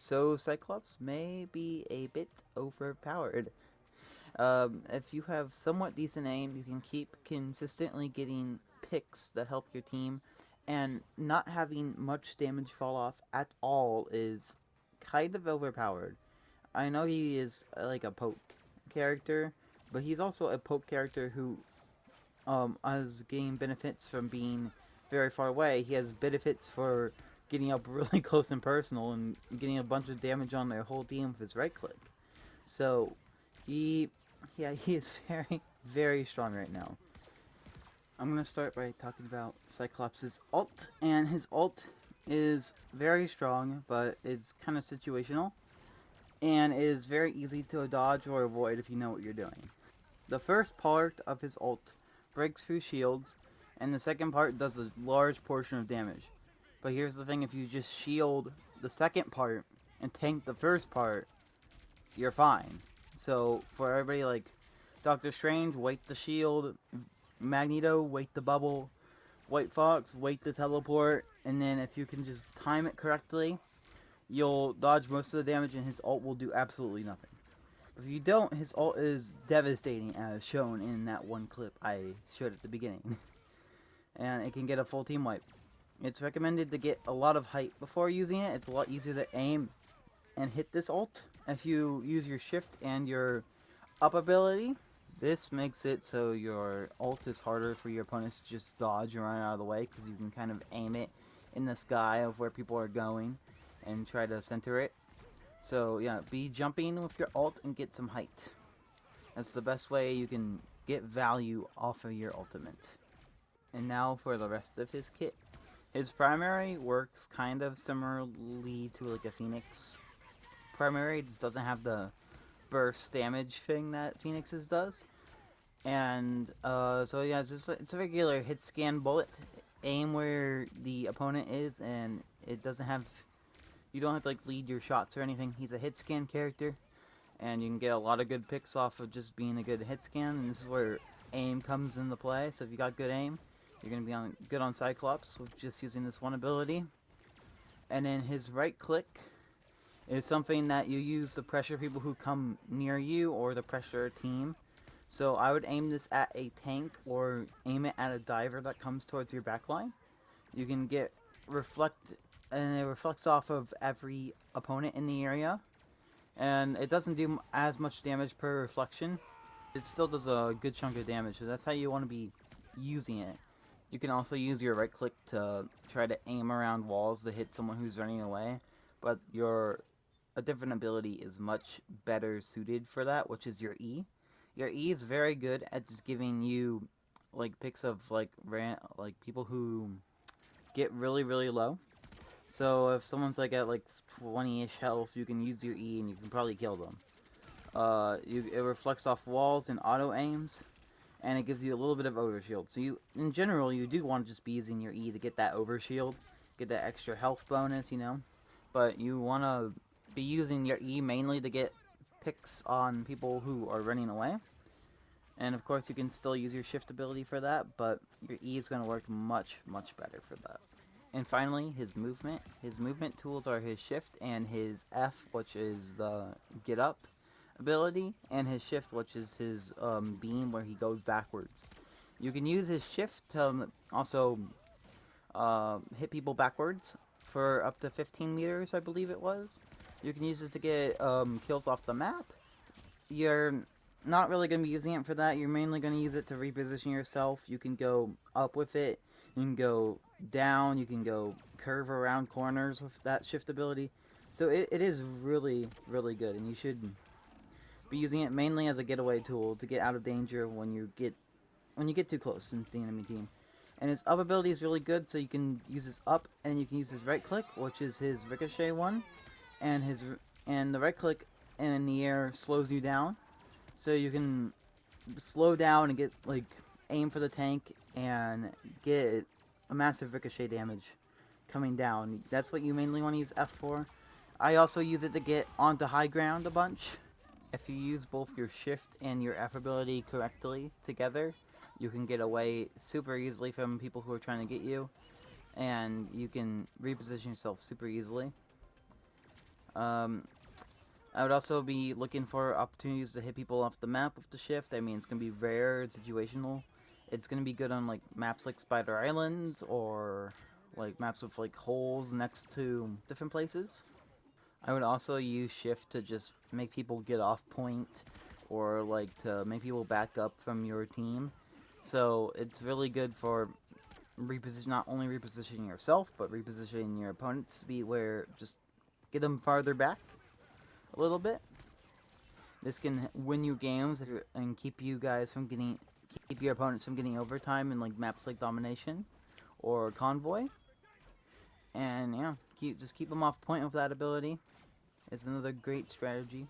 So Cyclops may be a bit overpowered. If you have somewhat decent aim, you can keep consistently getting picks that help your team, and not having much damage fall off at all is kind of overpowered. I know he is like a poke character, but he's also a poke character who has gained benefits from being very far away. He has benefits for getting up really close and personal and getting a bunch of damage on their whole team with his right click. So he he is very, very strong right now. I'm going to start by talking about Cyclops' ult, and his ult is very strong, but it's kind of situational, and is very easy to dodge or avoid if you know what you're doing. The first part of his ult breaks through shields, and the second part does a large portion of damage. But here's the thing, if you just shield the second part and tank the first part, you're fine. So for everybody like Doctor Strange, wait the shield, Magneto, wait the bubble, White Fox, wait the teleport, and then if you can just time it correctly, you'll dodge most of the damage and his ult will do absolutely nothing. If you don't, his ult is devastating as shown in that one clip I showed at the beginning. And it can get a full team wipe. It's recommended to get a lot of height before using it. It's a lot easier to aim and hit this ult if you use your shift and your up ability. This makes it so your ult is harder for your opponents to just dodge and run out of the way, because you can kind of aim it in the sky of where people are going and try to center it. So yeah, be jumping with your ult and get some height. That's the best way you can get value off of your ultimate. And now for the rest of his kit. His primary works kind of similarly to like a Phoenix primary. It just doesn't have the burst damage thing that Phoenix's does. And so yeah, it's a regular hit scan bullet. Aim where the opponent is, and it doesn't have, you don't have to like lead your shots or anything. He's a hit scan character, and you can get a lot of good picks off of just being a good hit scan. And this is where aim comes into play. So if you got good aim, you're gonna be good on Cyclops with just using this one ability. And then his right click is something that you use to pressure people who come near you or to pressure a team. So I would aim this at a tank or aim it at a diver that comes towards your backline. You can get reflect, and it reflects off of every opponent in the area. And it doesn't do as much damage per reflection. It still does a good chunk of damage, so that's how you want to be using it. You can also use your right click to try to aim around walls to hit someone who's running away. But a different ability is much better suited for that, which is your E. Your E is very good at just giving you like picks of like people who get really, really low. So if someone's like at like 20-ish health, you can use your E and you can probably kill them. It reflects off walls and auto aims, and it gives you a little bit of overshield. So you, in general, you do want to just be using your E to get that overshield, get that extra health bonus, you know. But you want to be using your E mainly to get picks on people who are running away. And of course you can still use your shift ability for that, but your E is going to work much, much better for that. And finally, his movement. His movement tools are his shift and his F, which is the get up ability, and his shift, which is his beam where he goes backwards. You can use his shift to also hit people backwards for up to 15 meters, I believe it was. You can use this to get kills off the map. You're not really going to be using it for that. You're mainly going to use it to reposition yourself. You can go up with it. You can go down. You can go curve around corners with that shift ability. So it is really, really good. And you should be using it mainly as a getaway tool to get out of danger when you get too close into the enemy team. And his up ability is really good, so you can use his up, and you can use his right click, which is his ricochet one. And the right click in the air slows you down, so you can slow down and get like aim for the tank and get a massive ricochet damage coming down. That's what you mainly want to use F for. I also use it to get onto high ground a bunch. If you use both your shift and your F ability correctly together, you can get away super easily from people who are trying to get you, and you can reposition yourself super easily. Um, I would also be looking for opportunities to hit people off the map with the shift. I mean, it's gonna be rare, it's situational. It's gonna be good on like maps like Spider Islands or like maps with like holes next to different places. I would also use shift to just make people get off point or like to make people back up from your team. So it's really good for not only repositioning yourself but repositioning your opponents to be where just get them farther back a little bit. This can win you games and keep you guys from getting keep your opponents from getting overtime in like maps like Domination or Convoy. And yeah, keep them off point with that ability. It's another great strategy.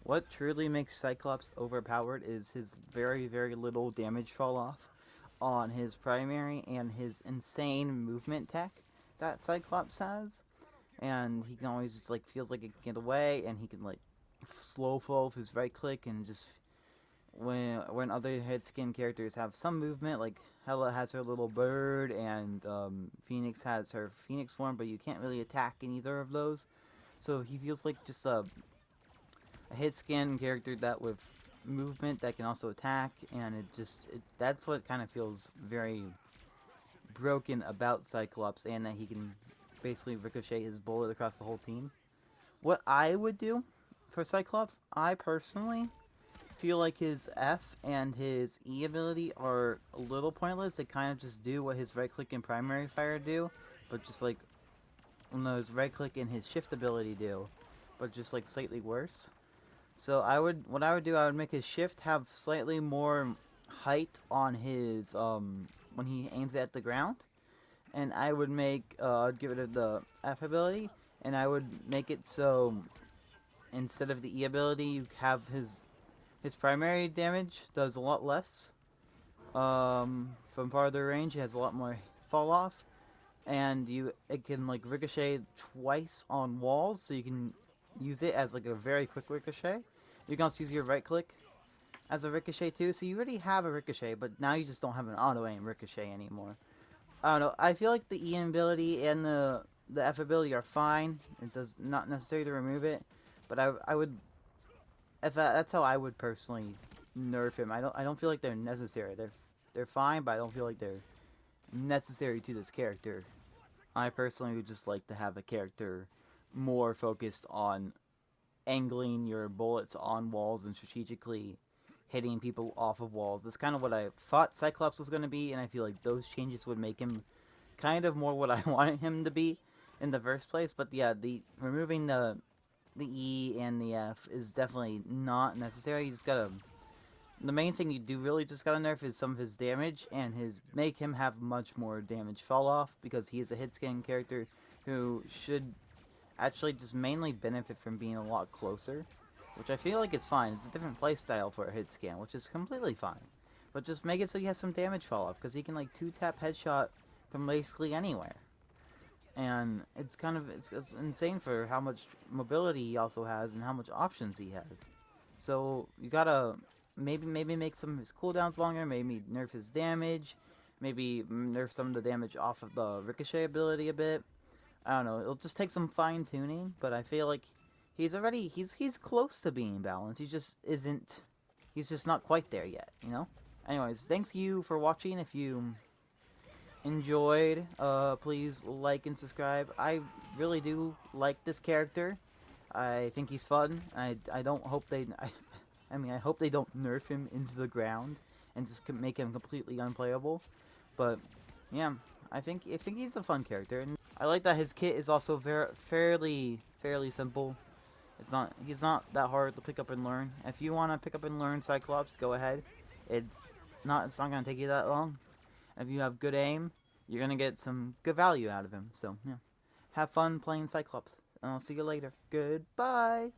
What truly makes Cyclops overpowered is his very little damage fall off on his primary and his insane movement tech that Cyclops has. And he can always just like feels like he can get away, and he can like slow fall with his right click, and just when other head skin characters have some movement, like Hela has her little bird, and Phoenix has her Phoenix form, but you can't really attack in either of those. So he feels like just a hit scan character that with movement that can also attack, and that's what kind of feels very broken about Cyclops, and that he can basically ricochet his bullet across the whole team. What I would do for Cyclops, I personally feel like his F and his E ability are a little pointless. They kind of just do what his right click and primary fire do, but just like his right click and his shift ability do, but just like slightly worse. So what I would do, I would make his shift have slightly more height on his when he aims at the ground, and I would I'd get rid of the F ability, and I would make it so instead of the E ability, you have his primary damage does a lot less. From farther range, it has a lot more fall off, and it can like ricochet twice on walls, so you can use it as like a very quick ricochet. You can also use your right click as a ricochet too, so you already have a ricochet, but now you just don't have an auto aim ricochet anymore. I don't know. I feel like the E ability and the F ability are fine. It does not necessary to remove it, but I would if that's how I would personally nerf him. I don't feel like they're necessary. They're fine, but I don't feel like they're necessary to this character. I personally would just like to have a character more focused on angling your bullets on walls and strategically hitting people off of walls. That's kind of what I thought Cyclops was going to be, and I feel like those changes would make him kind of more what I wanted him to be in the first place. But yeah, the removing the E and the F is definitely not necessary. You just gotta the main thing you do really just gotta nerf is some of his damage, and make him have much more damage fall off, because he is a hit scan character who should actually just mainly benefit from being a lot closer, which I feel like it's fine. It's a different playstyle for a hit scan, which is completely fine. But just make it so he has some damage fall off, because he can like 2-tap headshot from basically anywhere. And it's insane for how much mobility he also has and how much options he has. So you gotta maybe make some of his cooldowns longer, maybe nerf his damage, maybe nerf some of the damage off of the ricochet ability a bit. I don't know. It'll just take some fine tuning, but I feel like he's close to being balanced. He just isn't. He's just not quite there yet. You know. Anyways, thank you for watching. If you enjoyed, please like and subscribe. I really do like this character. I think he's fun. I don't hope I mean, I hope they don't nerf him into the ground and just make him completely unplayable. But yeah, I think he's a fun character, and I like that his kit is also fairly simple. He's not that hard to pick up and learn. If you want to pick up and learn Cyclops, go ahead. It's not gonna take you that long. If you have good aim, you're gonna get some good value out of him. So yeah, have fun playing Cyclops, and I'll see you later. Goodbye.